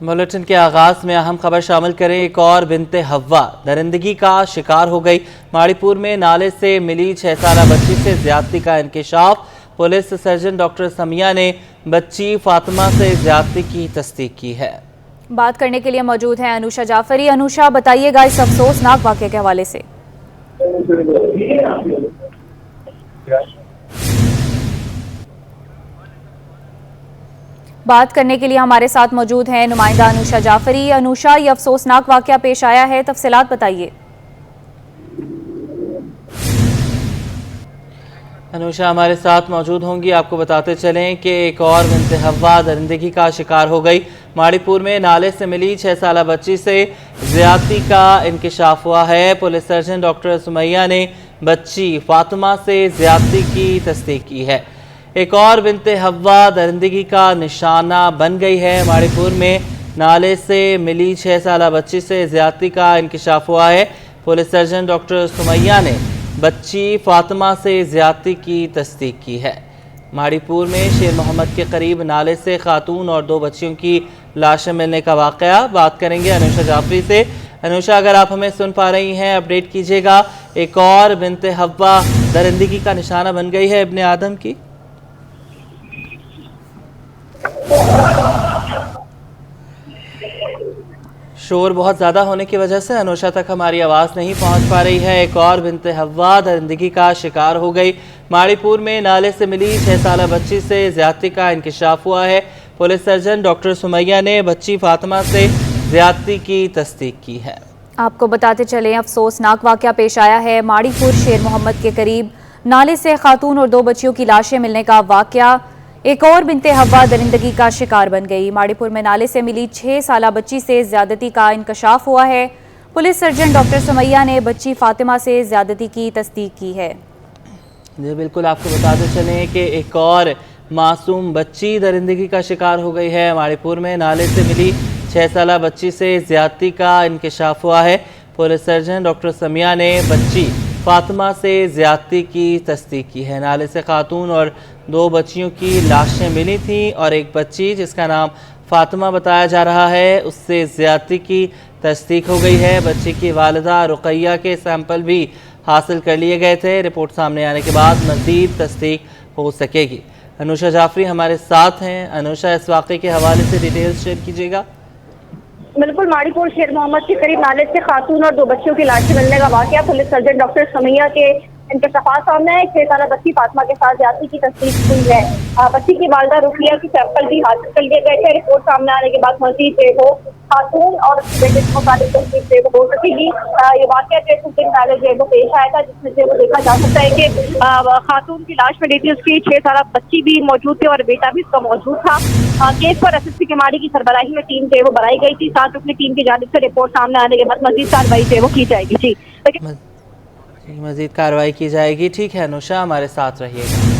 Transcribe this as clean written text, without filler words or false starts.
Bulletin के आगाज में अहम खबर शामिल करें। एक और बिनते हव्वा दरिंदगी का शिकार हो गई। माड़ीपुर में नाले से मिली 6 साला बच्ची से ज्यादती का इंकिशाफ। पुलिस सर्जन डॉक्टर समिया ने बच्ची फातिमा से ज्यादती की तस्दीक की है। बात करने के लिए मौजूद है अनुषा जाफरी। अनुषा, बताइएगा इस अफसोसनाक वाक़े के हवाले से। बात करने के लिए हमारे साथ मौजूद हैं नुमाइंदा अनुषा जाफरी। अनुषा, ये अफसोसनाक वाक़या पेश आया है, तफसीलात बताइए। अनुषा हमारे साथ मौजूद होंगी। आपको बताते चलें कि एक और बिनते हव्वा दरिंदगी का शिकार हो गई। माड़ीपुर में नाले से मिली 6 साला बच्ची से ज्यादती का इंकिशाफ हुआ है। पुलिस सर्जन डॉक्टर सुमैया ने बच्ची फातिमा से ज्यादती की तस्दीक की है। एक और बिनते हव्वा दरिंदगी का निशाना बन गई है। माड़ीपुर में नाले से मिली 6 साला बच्ची से ज्यादती का इंकिशाफ हुआ है। पुलिस सर्जन डॉक्टर सुमैया ने बच्ची फातिमा से ज्यादती की तस्दीक की है। माड़ीपुर में शेर मोहम्मद के करीब नाले से खातून और 2 बच्चियों की लाशें मिलने का वाक़या। बात करेंगे अनुषा जाफरी से। अनुषा, अगर आप हमें सुन पा रही हैं, अपडेट कीजिएगा। एक और बिनते हव्वा दरिंदगी का निशाना बन गई है इब्ने आदम की। शोर बहुत ज़्यादा होने की वजह से अनुषा तक हमारी आवाज़ नहीं पहुंच पा रही है। एक और बिनते हव्वा दरिंदगी का शिकार हो गई। माड़ीपुर में नाले से मिली 6 साला बच्ची से ज्यादती का इंकिशाफ हुआ है। पुलिस सर्जन डॉक्टर सुमैया ने बच्ची फातिमा से ज्यादती की तस्दीक की है। आपको बताते चलें, अफसोसनाक वाक़या पेश आया है। माड़ीपुर शेर मोहम्मद के करीब नाले से खातून और 2 बच्चियों की लाशें मिलने का वाक़या। एक और बिनते हव्वा दरिंदगी का शिकार बन गई। माड़ीपुर में नाले से मिली 6 साला बच्ची से ज्यादती का इंकशाफ हुआ है। पुलिस सर्जन डॉक्टर सुमैया ने बच्ची फातिमा से ज्यादती की तस्दीक की है। जी बिल्कुल, आपको बताते चलें कि एक और मासूम बच्ची दरिंदगी का शिकार हो गई है। माड़ीपुर में नाले से मिली 6 साला बच्ची से ज्यादती का इंकशाफ हुआ है। पुलिस सर्जन डॉक्टर समिया ने बच्ची फातिमा से ज्यादती की तस्दीक की है। नाले से खातून और 2 बच्चियों की लाशें मिली थीं और एक बच्ची जिसका नाम फातिमा बताया जा रहा है, उससे ज्यादती की तस्दीक हो गई है। बच्ची की वालिदा रुकैया के सैंपल भी हासिल कर लिए गए थे। रिपोर्ट सामने आने के बाद मज़ीद तस्दीक हो सकेगी। अनुषा जाफरी हमारे साथ हैं। अनुषा, इस वाक़े के हवाले से डिटेल्स शेयर कीजिएगा। बिल्कुल, माड़ीपुर शेर मोहम्मद के करीब नाले से खातून और 2 बच्चियों की लाशें मिलने का वाक़या। पुलिस सर्जन डॉक्टर समिया के इंकशाफात सामने है। 6 साला बच्ची फातिमा के साथ ज्यादती की तस्दीक हुई है। बच्ची की वालिदा रुकिया की सैंपल भी हासिल कर लिए गए थे। रिपोर्ट सामने आने के बाद मज़ीद वो खातून और बेटे के मुताबिक तस्दीक हो सकेगी। ये वाक़या कुछ दिन पहले पेश आया था, जिसमें से वो देखा जा सकता है कि खातून की लाश मिली थी, उसकी 6 साला बच्ची भी मौजूद थे और बेटा भी उसका मौजूद था। केस पर एसएसपी केमाड़ी की सरबराही में टीम वो बनाई गई थी। साथ अपनी टीम की जानिब से रिपोर्ट सामने आने के बाद मज़ीद कार्रवाई वो की जाएगी। जी, मज़ीद कार्रवाई की जाएगी। ठीक है अनुषा, हमारे साथ रहिएगा।